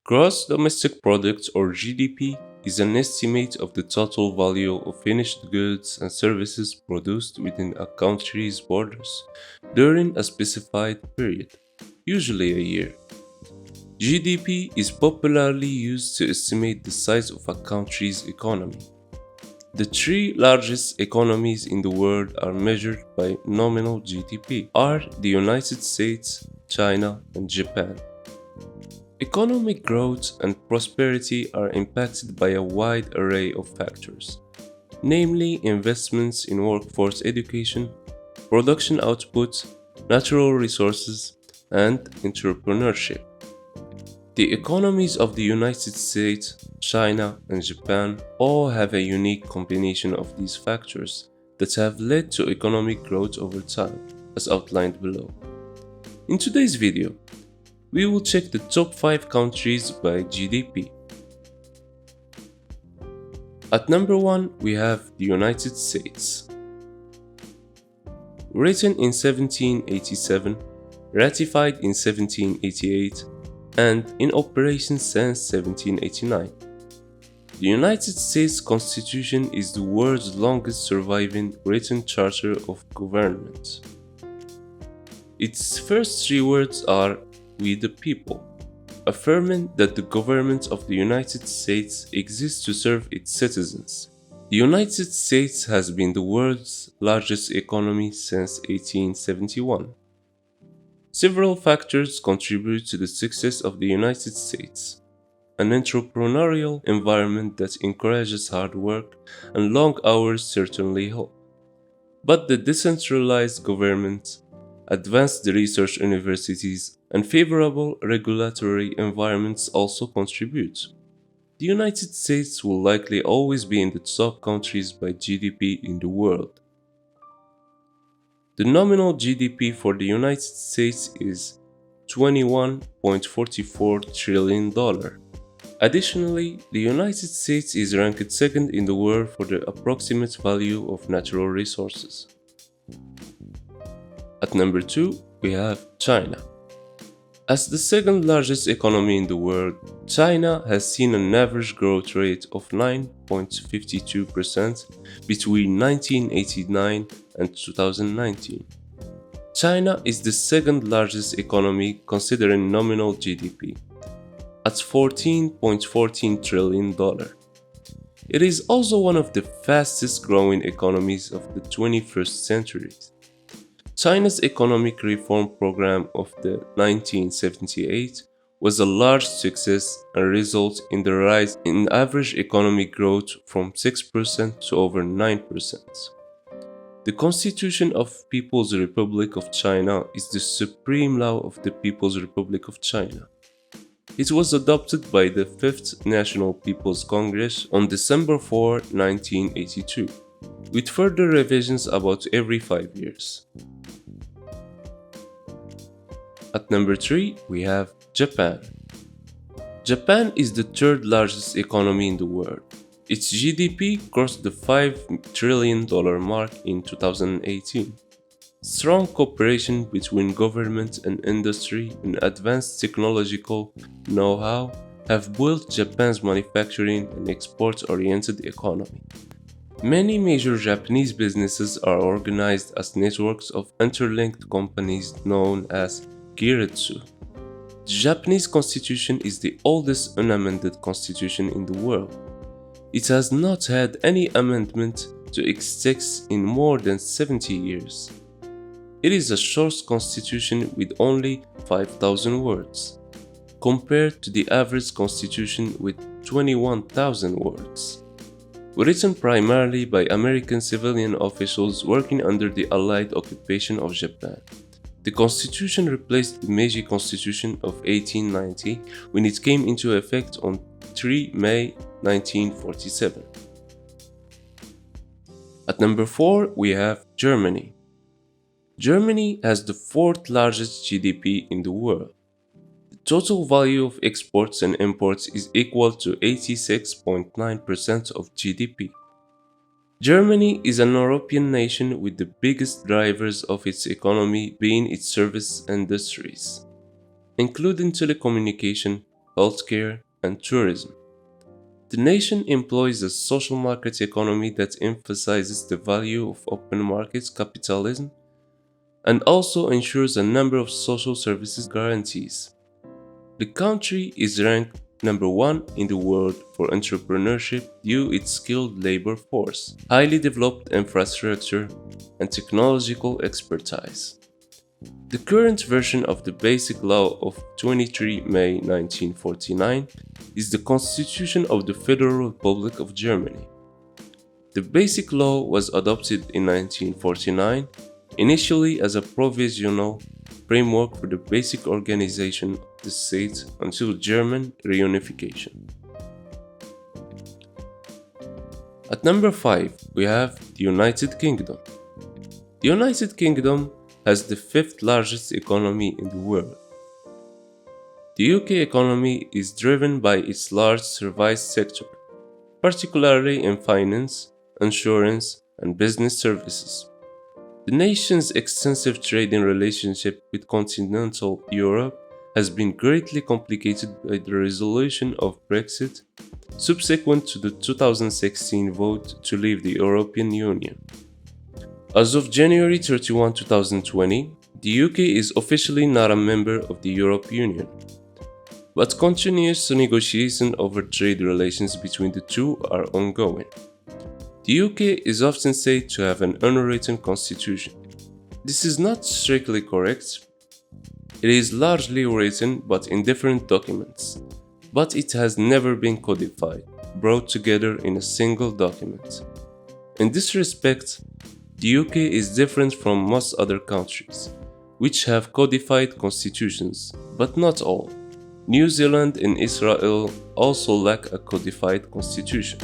Gross domestic product or GDP is an estimate of the total value of finished goods and services produced within a country's borders during a specified period, usually a year. GDP is popularly used to estimate the size of a country's economy. The three largest economies in the world are measured by nominal GDP are the United States, China, and Japan. Economic growth and prosperity are impacted by a wide array of factors, namely investments in workforce education, production output, natural resources, and entrepreneurship. The economies of the United States, China, and Japan all have a unique combination of these factors that have led to economic growth over time, as outlined below. In today's video, we will check the top 5 countries by GDP. At number 1, we have the United States. Written in 1787, ratified in 1788, and in operation since 1789. The United States Constitution is the world's longest surviving written charter of government. Its first 3 words are "We the people," affirming that the government of the United States exists to serve its citizens. The United States has been the world's largest economy since 1871. Several factors contribute to the success of the United States. An entrepreneurial environment that encourages hard work and long hours certainly help. But the decentralized government, advanced research universities, and favorable regulatory environments also contribute. The United States will likely always be in the top countries by GDP in the world. The nominal GDP for the United States is $21.44 trillion. Additionally, the United States is ranked second in the world for the approximate value of natural resources. At number 2, we have China. As the second largest economy in the world, China has seen an average growth rate of 9.52% between 1989 and 2019. China is the second largest economy considering nominal GDP, at $14.14 trillion. It is also one of the fastest growing economies of the 21st century. China's economic reform program of the 1978 was a large success and resulted in the rise in average economic growth from 6% to over 9%. The Constitution of People's Republic of China is the supreme law of the People's Republic of China. It was adopted by the Fifth National People's Congress on December 4, 1982, with further revisions about every 5 years. At number 3, we have Japan. Japan is the third largest economy in the world. Its GDP crossed the $5 trillion mark in 2018. Strong cooperation between government and industry and advanced technological know-how have built Japan's manufacturing and export-oriented economy. Many major Japanese businesses are organized as networks of interlinked companies known as Giretsu. The Japanese constitution is the oldest unamended constitution in the world. It has not had any amendment to its text in more than 70 years. It is a short constitution with only 5,000 words, compared to the average constitution with 21,000 words. Written primarily by American civilian officials working under the Allied occupation of Japan. The constitution replaced the Meiji Constitution of 1890 when it came into effect on 3 May 1947. At number 4, we have Germany. Germany has the 4th largest GDP in the world. The total value of exports and imports is equal to 86.9% of GDP. Germany is an European nation with the biggest drivers of its economy being its service industries, including telecommunication, healthcare, and tourism. The nation employs a social market economy that emphasizes the value of open market capitalism and also ensures a number of social services guarantees. The country is ranked number 1 in the world for entrepreneurship due to its skilled labor force, highly developed infrastructure, and technological expertise. The current version of the Basic Law of 23 May 1949 is the Constitution of the Federal Republic of Germany. The Basic Law was adopted in 1949, initially as a provisional framework for the basic organization of the state until German reunification. At number 5, we have the United Kingdom. The United Kingdom has the 5th largest economy in the world. The UK economy is driven by its large service sector, particularly in finance, insurance, and business services. The nation's extensive trading relationship with continental Europe has been greatly complicated by the resolution of Brexit subsequent to the 2016 vote to leave the European Union. As of January 31, 2020, the UK is officially not a member of the European Union, but continuous negotiations over trade relations between the two are ongoing. The UK is often said to have an unwritten constitution. This is not strictly correct. It is largely written but in different documents, but it has never been codified, brought together in a single document. In this respect, the UK is different from most other countries, which have codified constitutions, but not all. New Zealand and Israel also lack a codified constitution.